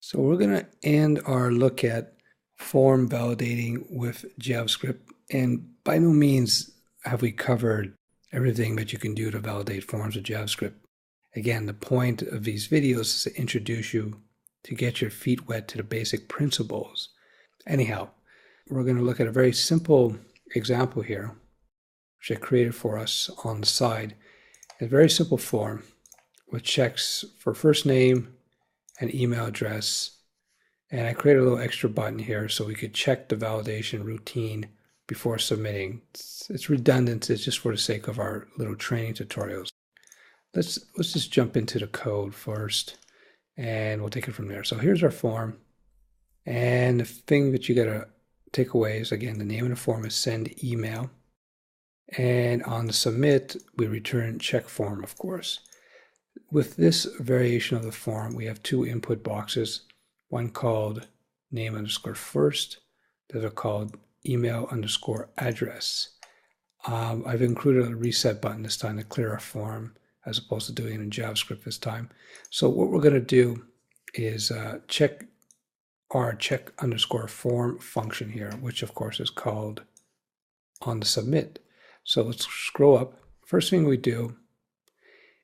So we're going to end our look at form validating with JavaScript. And by no means have we covered everything that you can do to validate forms with JavaScript. Again, the point of these videos is to introduce you to get your feet wet to the basic principles. Anyhow, we're going to look at a very simple example here, which I created for us on the side. A very simple form which checks for first name and email address. And I created a little extra button here so we could check the validation routine before submitting. It's redundant. It's just for the sake of our little training tutorials. Let's just jump into the code first, and we'll take it from there. So here's our form. And the thing that you got to take away is, again, the name of the form is send email. And on the submit, we return check form, of course. With this variation of the form, we have two input boxes, one called name underscore first, the other called email underscore address. I've included a reset button this time to clear our form as opposed to doing it in JavaScript this time. So what we're going to do is check our check underscore form function here, which of course is called on the submit. So let's scroll up. First thing we do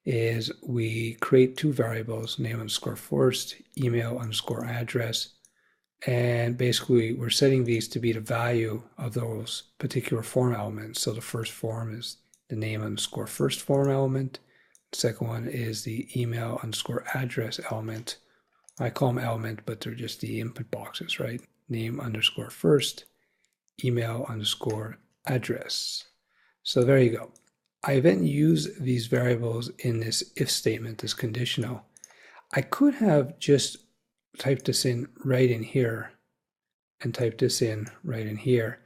is we create two variables, name underscore first, email underscore address, and basically we're setting these to be the value of those particular form elements. So the first form is the name underscore first form element. The second one is the email underscore address element. I call them element, but they're just the input boxes, right? Name underscore first, email underscore address. So there you go. I then use these variables in this if statement, this conditional. I could have just typed this in right in here and typed this in right in here.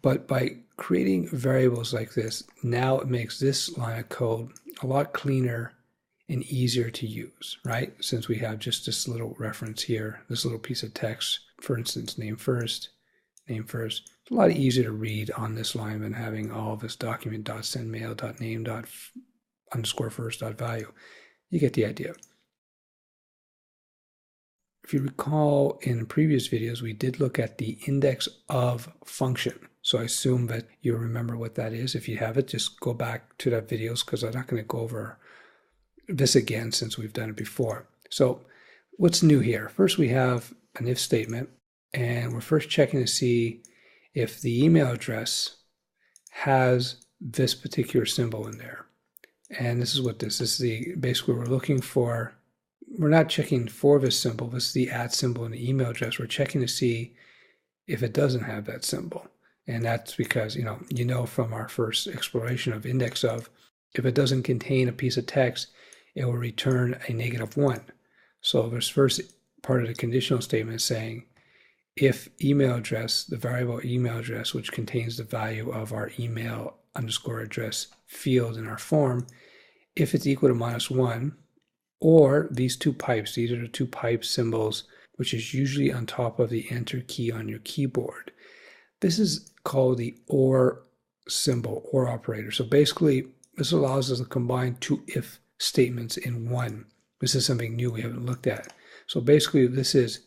But by creating variables like this, now it makes this line of code a lot cleaner and easier to use, right? Since we have just this little reference here, this little piece of text, for instance, name first. It's a lot easier to read on this line than having all of this document.sendMail.name._first.value. You get the idea. If you recall in previous videos, we did look at the index of function. So I assume that you remember what that is. If you have it, just go back to that videos because I'm not going to go over this again since we've done it before. So what's new here? First, we have an if statement. And we're first checking to see if the email address has this particular symbol in there. And this is what this is. Basically we're looking for, we're not checking for this symbol. This is the @ symbol in the email address. We're checking to see if it doesn't have that symbol. And that's because, you know from our first exploration of index of, if it doesn't contain a piece of text, it will return a -1. So this first part of the conditional statement is saying, if email address, the variable email address, which contains the value of our email underscore address field in our form, if it's equal to -1, or these two pipes, these are the two pipe symbols, which is usually on top of the enter key on your keyboard. This is called the OR symbol, OR operator. So basically, this allows us to combine two if statements in one. This is something new we haven't looked at. So basically, this is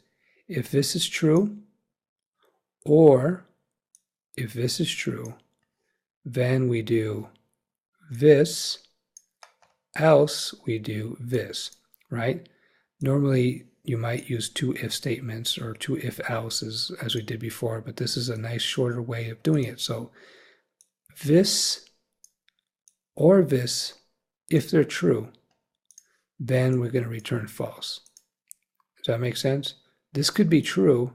if this is true, or if this is true, then we do this, else we do this, right? Normally, you might use two if statements or two if else's as we did before, but this is a nice shorter way of doing it. So this or this, if they're true, then we're going to return false. Does that make sense? This could be true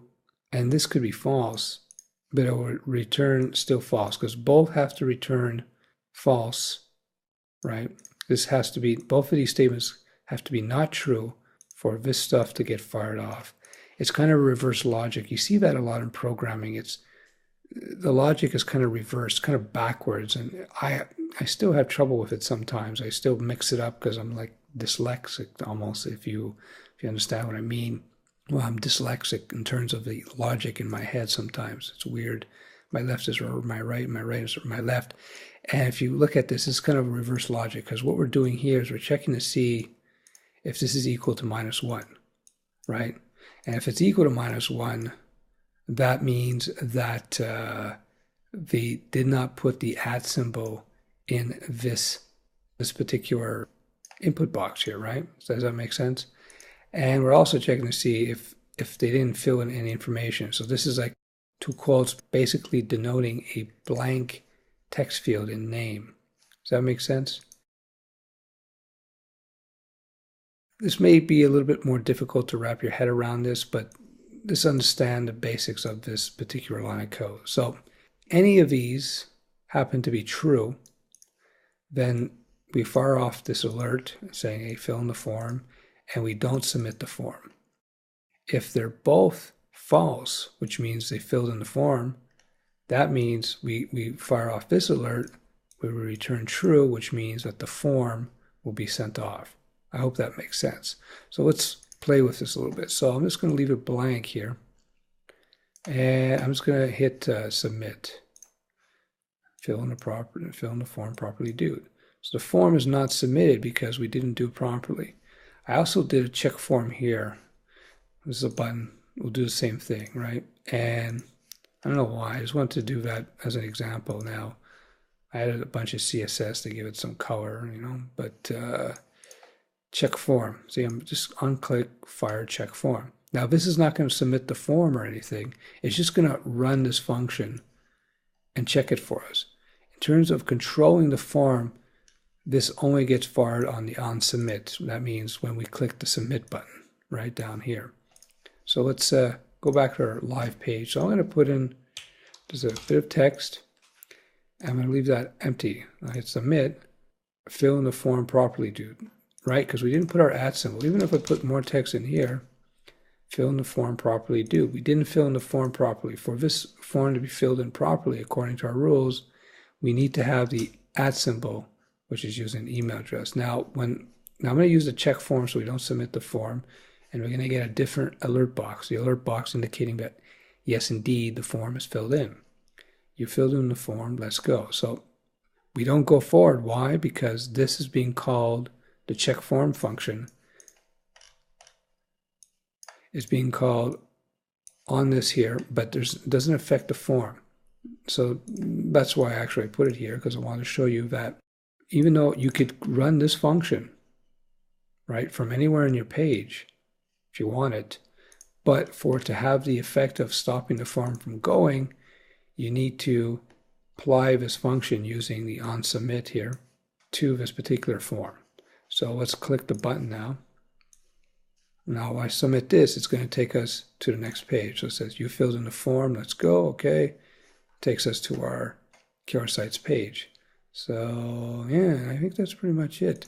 and this could be false, but it will return still false because both have to return false, right? This has to be, both of these statements have to be not true for this stuff to get fired off. It's kind of reverse logic. You see that a lot in programming. The logic is kind of reversed, kind of backwards, and I still have trouble with it sometimes. I still mix it up because I'm like dyslexic almost, if you understand what I mean. Well, I'm dyslexic in terms of the logic in my head sometimes. It's weird. My left is my right, my right is my left. And if you look at this, it's kind of reverse logic because what we're doing here is we're checking to see if this is equal to -1, right? And if it's equal to -1, that means that they did not put the @ symbol in this particular input box here, right? So does that make sense? And we're also checking to see if they didn't fill in any information. So this is like two quotes basically denoting a blank text field in name. Does that make sense? This may be a little bit more difficult to wrap your head around this, but just understand the basics of this particular line of code. So any of these happen to be true, then we fire off this alert saying, hey, fill in the form, and we don't submit the form. If they're both false, which means they filled in the form, that means we fire off this alert, we will return true, which means that the form will be sent off. I hope that makes sense. So let's play with this a little bit. So I'm just going to leave it blank here, and I'm just going to hit submit. Fill in the form properly due. So the form is not submitted because we didn't do it properly. I also did a check form here. This is a button. We'll do the same thing, right? And I don't know why. I just wanted to do that as an example now. I added a bunch of CSS to give it some color, but check form. See, I'm just unclick, fire check form. Now, this is not going to submit the form or anything. It's just going to run this function and check it for us. In terms of controlling the form, this only gets fired on the onSubmit. That means when we click the submit button right down here. So let's go back to our live page. So I'm going to put in just a bit of text. I'm going to leave that empty. I hit submit. Fill in the form properly, dude. Right? Because we didn't put our @ symbol. Even if I put more text in here, fill in the form properly, dude. We didn't fill in the form properly. For this form to be filled in properly, according to our rules, we need to have the @ symbol, which is using an email address. Now I'm going to use the check form so we don't submit the form, and we're going to get a different alert box. The alert box indicating that, yes, indeed, the form is filled in. You filled in the form, let's go. So we don't go forward. Why? Because this is being called, the check form function is being called on this here, but it doesn't affect the form. So that's why I actually put it here, because I want to show you that even though you could run this function, right, from anywhere in your page, if you want it, but for it to have the effect of stopping the form from going, you need to apply this function using the onSubmit here to this particular form. So let's click the button now. Now when I submit this, it's going to take us to the next page. So it says you filled in the form, let's go, okay. Takes us to our QR Sites page. So yeah, I think that's pretty much it.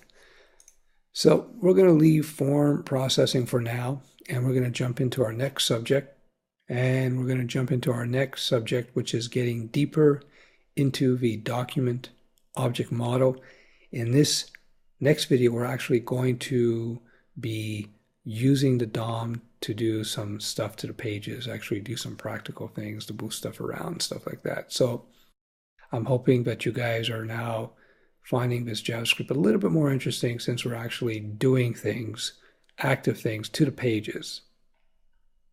So we're going to leave form processing for now, and we're going to jump into our next subject. And we're going to jump into our next subject, which is getting deeper into the document object model. In this next video, we're actually going to be using the DOM to do some stuff to the pages, actually do some practical things to move stuff around, stuff like that. So I'm hoping that you guys are now finding this JavaScript a little bit more interesting, since we're actually doing things, active things to the pages.